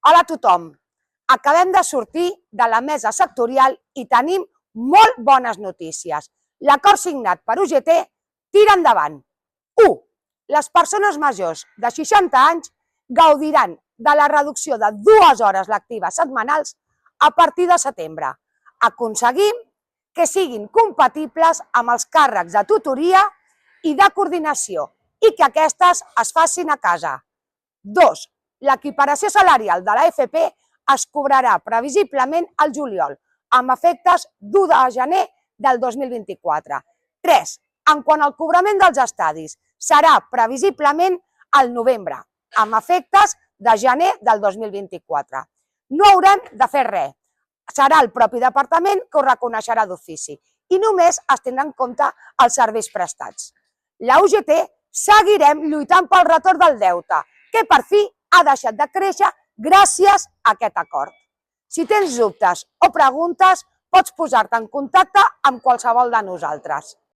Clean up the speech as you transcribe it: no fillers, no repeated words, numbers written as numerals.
Hola a tothom. Acabem de sortir de la mesa sectorial i tenim molt bones notícies. L'acord signat per UGT tira endavant. 1. Les persones majors de 60 anys gaudiran de la reducció de 2 hores lectives setmanals a partir de setembre. Aconseguim que siguin compatibles amb els càrrecs de tutoria i de coordinació i que aquestes es facin a casa. 2. L'equiparació salarial de l'AFP es cobrarà previsiblement al juliol, amb efectes d'1 de gener del 2024. 3. En quant al cobrament dels estadis, serà previsiblement al novembre, amb efectes de gener del 2024. No haurem de fer res. Serà el propi departament que ho reconeixerà d'ofici i només es tindran en compte els serveis prestats. La UGT seguirem lluitant pel retorn del deute, que per fi ha deixat de créixer gràcies a aquest acord. Si tens dubtes o preguntes, pots posar-te en contacte amb qualsevol de nosaltres.